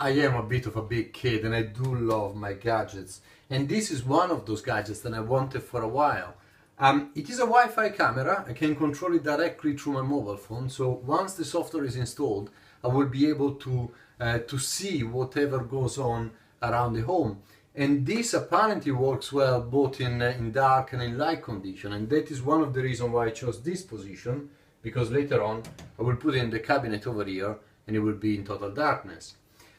I am a bit of a big kid and I do love my gadgets. And this is one of those gadgets that I wanted for a while. It is a Wi-Fi camera. I can control it directly through my mobile phone. So once the software is installed, I will be able to see whatever goes on around the home. And this apparently works well both in dark and in light condition. And that is one of the reasons why I chose this position, because later on I will put it in the cabinet over here and it will be in total darkness.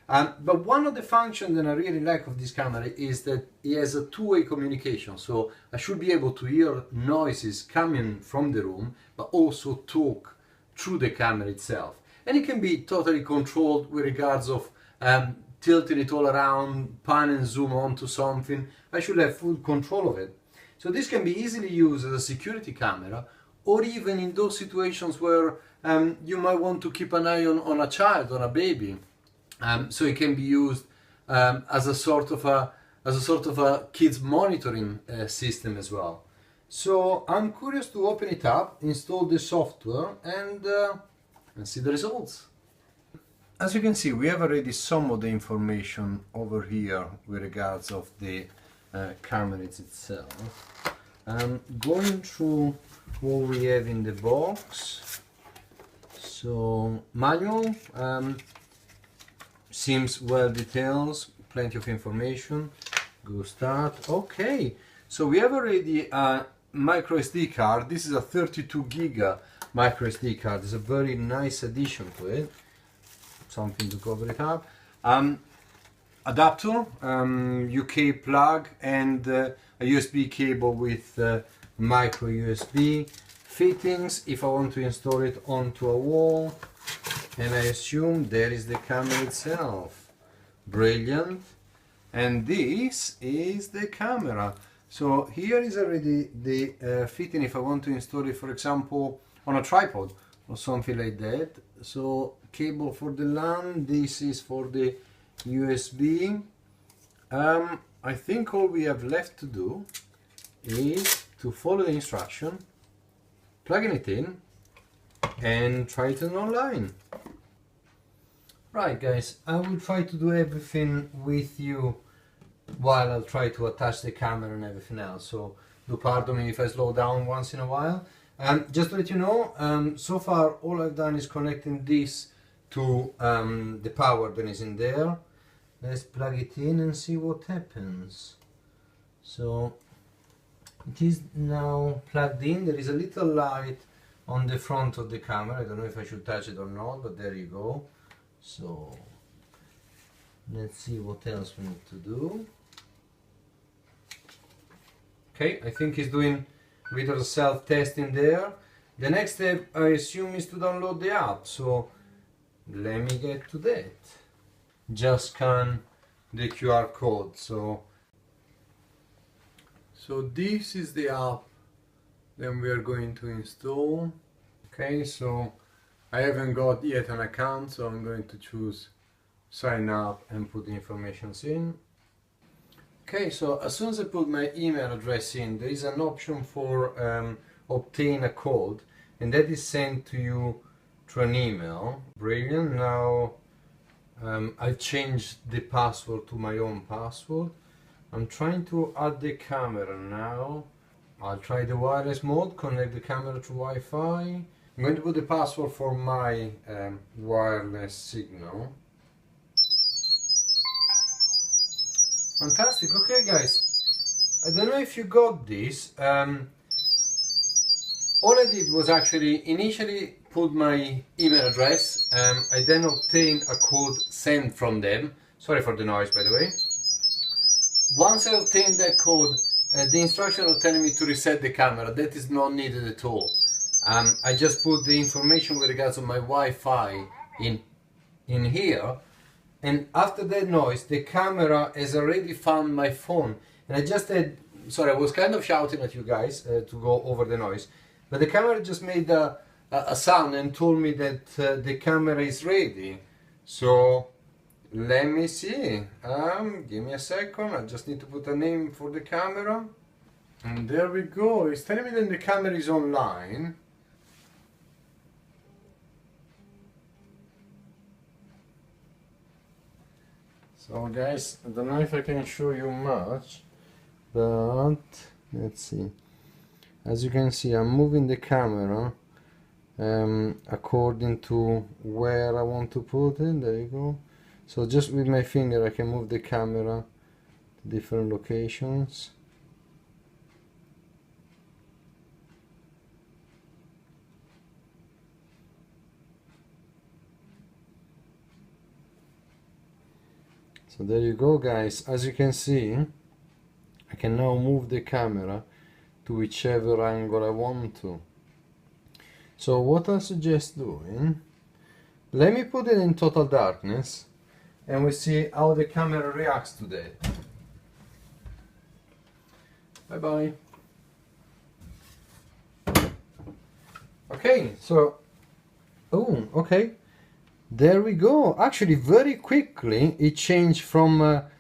But one of the functions that I really like of this camera is that it has a two-way communication. So I should be able to hear noises coming from the room, but also talk through the camera itself. And it can be totally controlled with regards of tilting it all around, pan and zoom onto something. I should have full control of it. So this can be easily used as a security camera, or even in those situations where you might want to keep an eye on a child, on a baby. So it can be used as a sort of a kids monitoring system as well. So I'm curious to open it up, install the software, and see the results. As you can see, we have already some of the information over here with regards of the camera itself. Going through what we have in the box. So manual. Seems well detailed, plenty of information. Go start. Okay, so we have already a micro SD card. This is a 32 giga micro SD card. It's a very nice addition to it. Something to cover it up. Adapter, UK plug, and a USB cable with micro USB. Fittings if I want to install it onto a wall. And I assume there is the camera itself. Brilliant. And this is the camera. So here is already the fitting if I want to install it, for example, on a tripod or something like that. So cable for the LAN, this is for the USB. I think all we have left to do is to follow the instruction, plugging it in, and try it online. Right guys, I will try to do everything with you while I'll try to attach the camera and everything else. So do pardon me if I slow down once in a while. Just to let you know, so far all I've done is connecting this to the power that is in there. Let's plug it in and see what happens. So it is now plugged in. There is a little light on the front of the camera. I don't know if I should touch it or not, but there you go. So let's see what else we need to do. Okay, I think he's doing a bit of self-testing there. The next step, I assume, is to download the app. So let me get to that. Just scan the QR code. So this is the app that we are going to install. Okay, so I haven't got yet an account, so I'm going to choose sign up and put the information in. Okay, so as soon as I put my email address in, there is an option for obtain a code, and that is sent to you through an email. Brilliant. Now I've changed the password to my own password. I'm trying to add the camera now. I'll try the wireless mode, connect the camera to Wi-Fi. I'm going to put the password for my wireless signal. Fantastic. Okay guys, I don't know if you got this. All I did was actually initially put my email address. I then obtained a code sent from them. Sorry for the noise, by the way. Once I obtained that code, the instruction was telling me to reset the camera. That is not needed at all. I just put the information with regards to my Wi-Fi in here, and after that noise the camera has already found my phone, and I just had, sorry, I was kind of shouting at you guys to go over the noise, but the camera just made a sound and told me that the camera is ready. So let me see, give me a second, I just need to put a name for the camera, and there we go. It's telling me that the camera is online. So guys, I don't know if I can show you much, but let's see. As you can see, I'm moving the camera according to where I want to put it. There you go. So just with my finger I can move the camera to different locations. So there you go guys, as you can see I can now move the camera to whichever angle I want to. So what I suggest doing, let me put it in total darkness and we see how the camera reacts to that. Bye bye. Okay, so okay, there we go. Actually very quickly it changed from a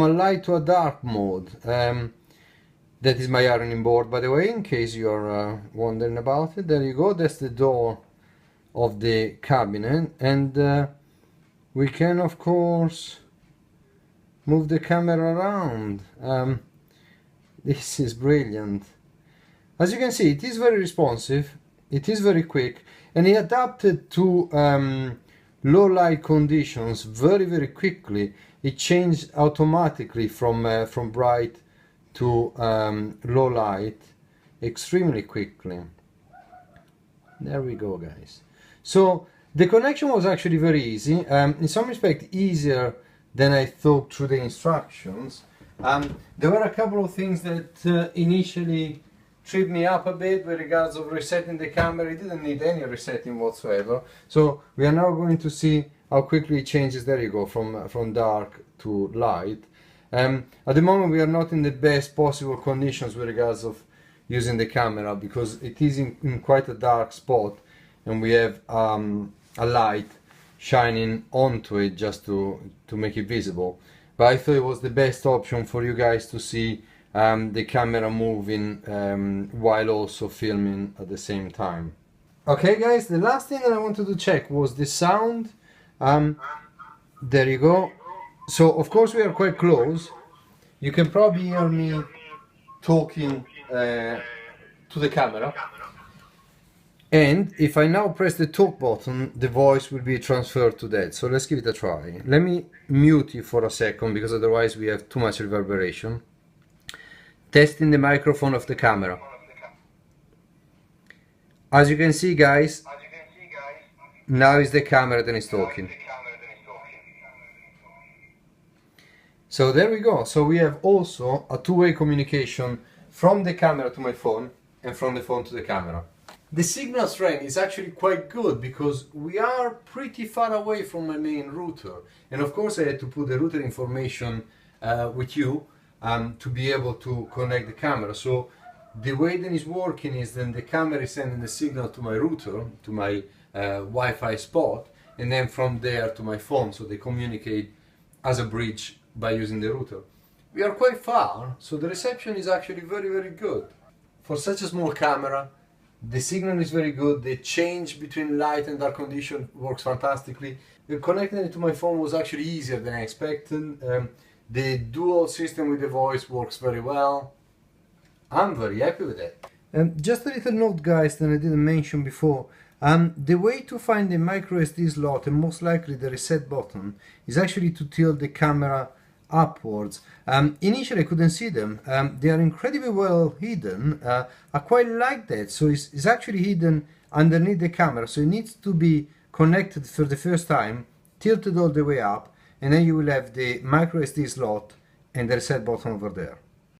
light to a dark mode. That is my ironing board, by the way, in case you're wondering about it. There you go, that's the door of the cabinet, and we can of course move the camera around. This is brilliant. As you can see, it is very responsive, it is very quick, and it adapted to low light conditions very quickly. It changed automatically from bright to low light extremely quickly. There we go guys. So the connection was actually very easy, in some respect easier than I thought through the instructions. There were a couple of things that initially tripped me up a bit with regards of resetting the camera. It didn't need any resetting whatsoever. So we are now going to see how quickly it changes. There you go, from dark to light. At the moment we are not in the best possible conditions with regards of using the camera, because it is in quite a dark spot and we have a light shining onto it just to make it visible. But I thought it was the best option for you guys to see the camera moving while also filming at the same time. Okay guys, the last thing that I wanted to check was the sound. There you go. So of course we are quite close. You can probably hear me talking to the camera. And if I now press the talk button, the voice will be transferred to that. So let's give it a try. Let me mute you for a second, because otherwise we have too much reverberation. Testing the microphone of the camera. As you can see guys, now is the camera that is talking. So there we go. So we have also a two-way communication from the camera to my phone and from the phone to the camera. The signal strength is actually quite good because we are pretty far away from my main router, and of course I had to put the router information with you to be able to connect the camera. So the way that it's working is then the camera is sending the signal to my router, to my Wi-Fi spot, and then from there to my phone, so they communicate as a bridge by using the router. We are quite far, so the reception is actually very good. For such a small camera, the signal is very good. The change between light and dark condition works fantastically. Connecting it to my phone was actually easier than I expected. The dual system with the voice works very well. I'm very happy with it. Just a little note guys that I didn't mention before. The way to find the micro SD slot, and most likely the reset button, is actually to tilt the camera upwards. Initially I couldn't see them. They are incredibly well hidden. I quite like that. So it's actually hidden underneath the camera, so it needs to be connected for the first time, tilted all the way up, and then you will have the micro SD slot and the reset button over there.